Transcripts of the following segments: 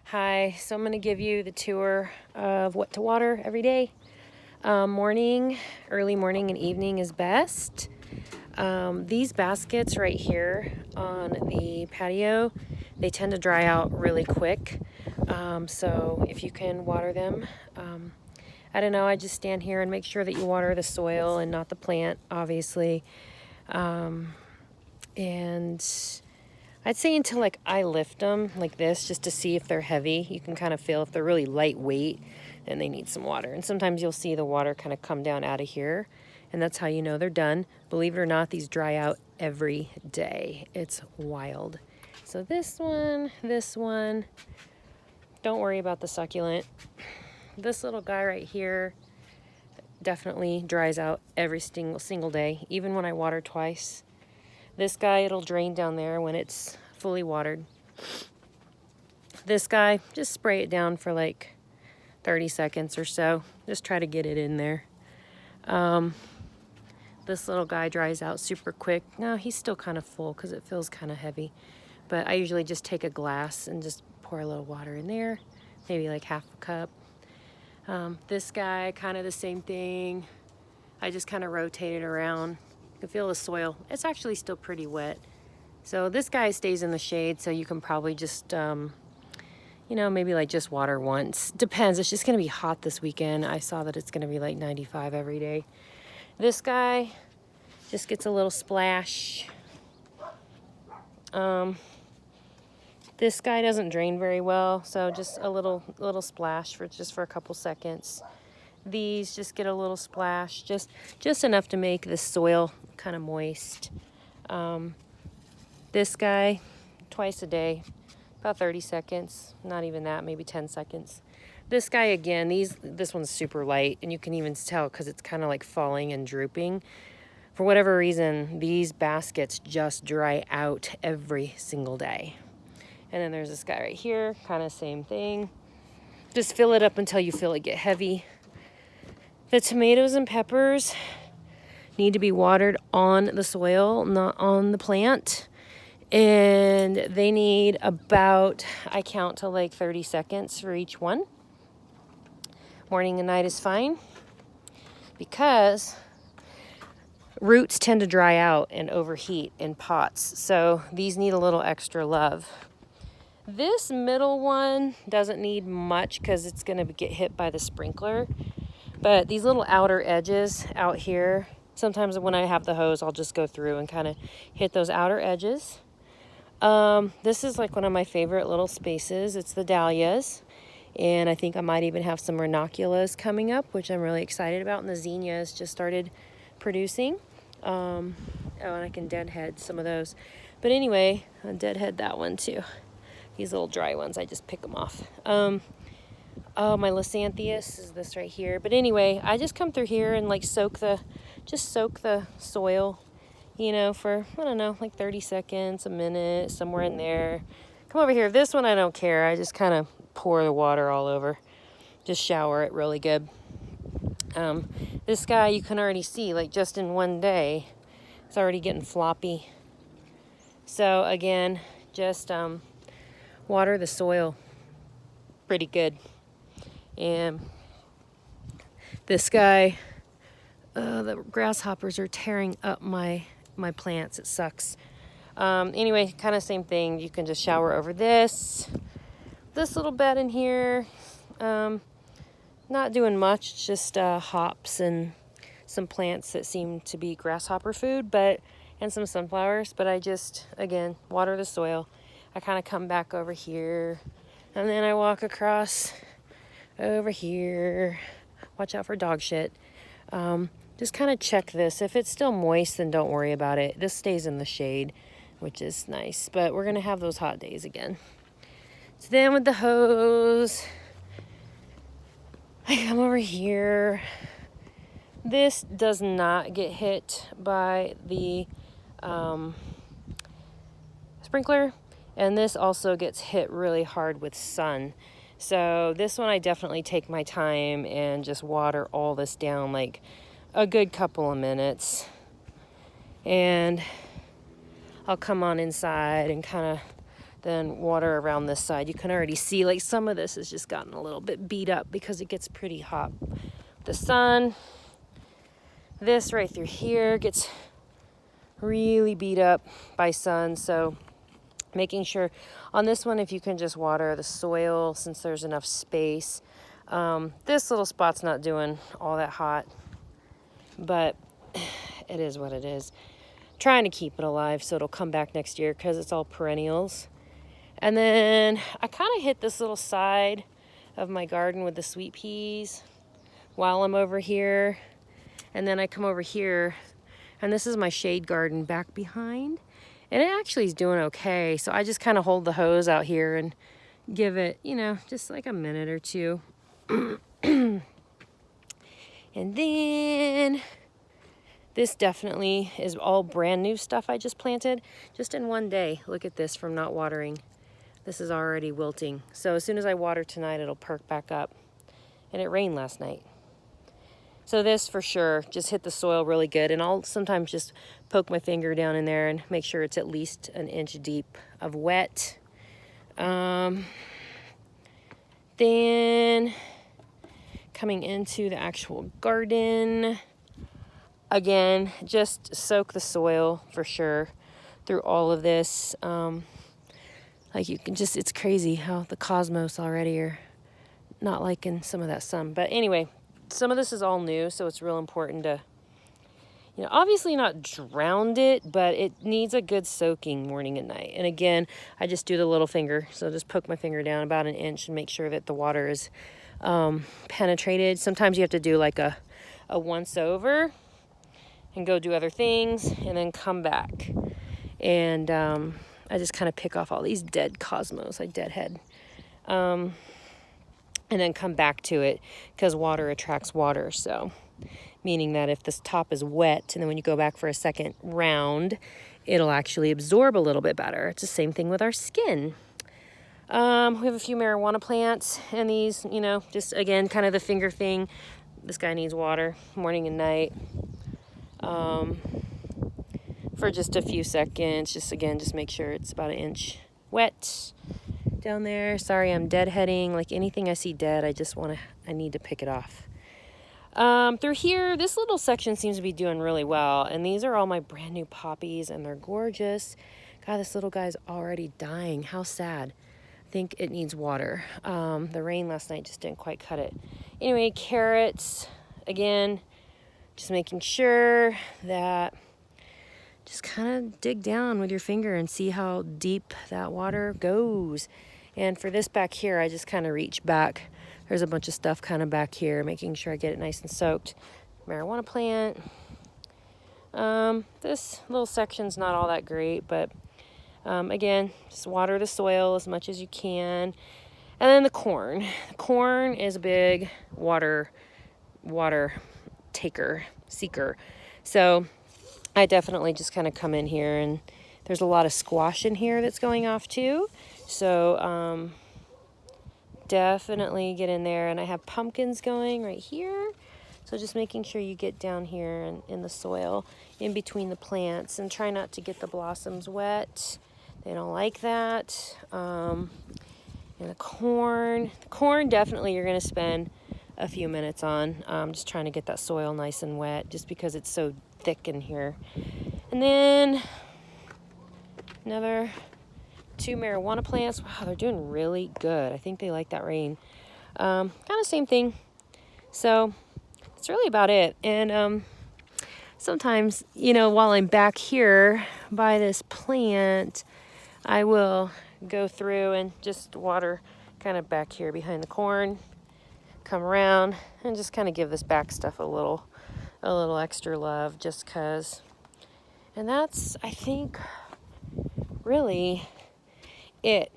Hi, so I'm going to give you the tour of what to water every day. Morning, early morning and evening is best. These baskets right here on the patio, they tend to dry out really quick. So if you can water them, I don't know, I just stand here and make sure that you water the soil and not the plant, obviously. And I'd say until like I lift them like this just to see if they're heavy. You can kind of feel if they're really lightweight, then they need some water. And sometimes you'll see the water kind of come down out of here, and that's how you know they're done. Believe it or not, these dry out every day. It's wild. So this one, don't worry about the succulent. This little guy right here definitely dries out every single day, even when I water twice. This guy, it'll drain down there when it's fully watered. This guy, just spray it down for like 30 seconds or so. Just try to get it in there. This little guy dries out super quick. No, he's still kind of full because it feels kind of heavy. But I usually just take a glass and just pour a little water in there, maybe like half a cup. This guy, kind of the same thing. I just kind of rotate it around. You can feel the soil. It's actually still pretty wet. So this guy stays in the shade, so you can probably just, maybe like just water once. Depends. It's just going to be hot this weekend. I saw that it's going to be like 95 every day. This guy just gets a little splash. This guy doesn't drain very well, so just a little splash for a couple seconds. These just get a little splash, just enough to make the soil kind of moist. This guy, twice a day, about 30 seconds, not even that, maybe 10 seconds. This guy again, this one's super light, and you can even tell because it's kind of like falling and drooping. For whatever reason, these baskets just dry out every single day. And then there's this guy right here, kind of same thing. Just fill it up until you feel it get heavy. The tomatoes and peppers need to be watered on the soil, not on the plant. And they need about, I count to like 30 seconds for each one. Morning and night is fine because roots tend to dry out and overheat in pots. So these need a little extra love. This middle one doesn't need much because it's going to get hit by the sprinkler. But these little outer edges out here, sometimes when I have the hose, I'll just go through and kind of hit those outer edges. This is like one of my favorite little spaces. It's the dahlias. And I think I might even have some ranunculus coming up, which I'm really excited about. And the zinnias just started producing. And I can deadhead some of those. But anyway, I'll deadhead that one too. These little dry ones, I just pick them off. Oh, my leucanthus is this right here. But anyway, I just come through here and like soak the soil, for, I don't know, like 30 seconds, a minute, somewhere in there. Come over here. This one I don't care. I just kind of pour the water all over. Just shower it really good. This guy you can already see, like just in one day, it's already getting floppy. So again, just water the soil pretty good. And this guy, the grasshoppers are tearing up my plants. It sucks. Anyway, kind of same thing. You can just shower over this little bed in here. Not doing much, just hops and some plants that seem to be grasshopper food, and some sunflowers. But I just, again, water the soil. I kind of come back over here, and then I walk across over here. Watch out for dog shit. Just kind of check this. If it's still moist, then don't worry about it. This stays in the shade, which is nice. But we're going to have those hot days again. So then with the hose, I come over here. This does not get hit by the sprinkler. And this also gets hit really hard with sun. So this one I definitely take my time and just water all this down like a good couple of minutes. And I'll come on inside and kind of then water around this side. You can already see like some of this has just gotten a little bit beat up because it gets pretty hot. The sun, this right through here gets really beat up by sun, so making sure on this one if you can just water the soil since there's enough space. This little spot's not doing all that hot, but it is what it is. Trying to keep it alive so it'll come back next year because it's all perennials. And then I kind of hit this little side of my garden with the sweet peas while I'm over here. And then I come over here, and this is my shade garden back behind. And it actually is doing okay. So I just kind of hold the hose out here and give it, you know, just like a minute or two. And then this definitely is all brand new stuff I just planted just in one day. Look at this from not watering. This is already wilting. So as soon as I water tonight, it'll perk back up. And it rained last night. So this for sure, just hit the soil really good. And I'll sometimes just poke my finger down in there and make sure it's at least an inch deep of wet. Then coming into the actual garden, again, just soak the soil for sure through all of this. Like you can just, it's crazy how the cosmos already are not liking some of that sun. But anyway, some of this is all new, so it's real important to, you know, obviously not drown it, but it needs a good soaking morning and night. And again, I just do the little finger. So just poke my finger down about an inch and make sure that the water is penetrated. Sometimes you have to do like a once over and go do other things and then come back. And I just kind of pick off all these dead cosmos, I deadhead. And then come back to it because water attracts water. So meaning that if this top is wet and then when you go back for a second round, it'll actually absorb a little bit better. It's the same thing with our skin. We have a few marijuana plants and these, you know, just again, kind of the finger thing. This guy needs water morning and night. For just a few seconds, just make sure it's about an inch wet down there. Sorry, I'm deadheading. Like anything I see dead, I need to pick it off. Through here, this little section seems to be doing really well. And these are all my brand new poppies and they're gorgeous. God, this little guy's already dying. How sad. I think it needs water. The rain last night just didn't quite cut it. Anyway, carrots, again, just making sure that just kind of dig down with your finger and see how deep that water goes. And for this back here, I just kind of reach back. There's a bunch of stuff kind of back here, making sure I get it nice and soaked. Marijuana plant. This little section's not all that great, but again, just water the soil as much as you can. And then the corn. The corn is a big water seeker. So I definitely just kind of come in here, and there's a lot of squash in here that's going off too. So definitely get in there. And I have pumpkins going right here. So just making sure you get down here and in the soil in between the plants and try not to get the blossoms wet. They don't like that. And the corn definitely you're going to spend a few minutes on. Just trying to get that soil nice and wet just because it's so thick in here. And then another 2 marijuana plants. Wow, they're doing really good. I think they like that rain. Kind of same thing. So that's really about it. And sometimes, you know, while I'm back here by this plant, I will go through and just water kind of back here behind the corn, come around and just kind of give this back stuff a little extra love just because. And that's, I think, really it.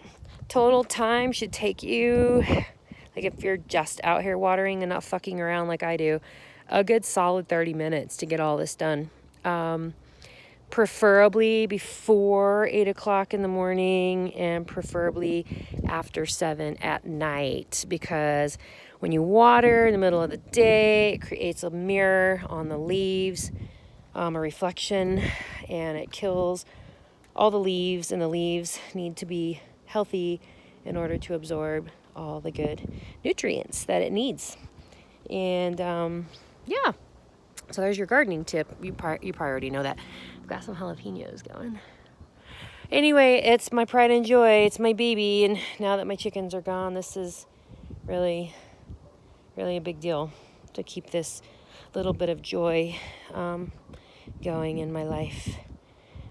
Total time should take you, like if you're just out here watering and not fucking around like I do, a good solid 30 minutes to get all this done. Preferably before 8 o'clock in the morning and preferably after 7 at night, because when you water in the middle of the day, it creates a mirror on the leaves, a reflection, and it kills all the leaves, and the leaves need to be healthy in order to absorb all the good nutrients that it needs. And yeah, so there's your gardening tip. You probably already know that. I've got some jalapenos going. Anyway, it's my pride and joy. It's my baby, and now that my chickens are gone, this is really, really a big deal to keep this little bit of joy going in my life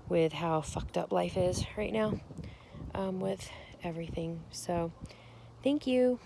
with how fucked up life is right now with everything. So thank you.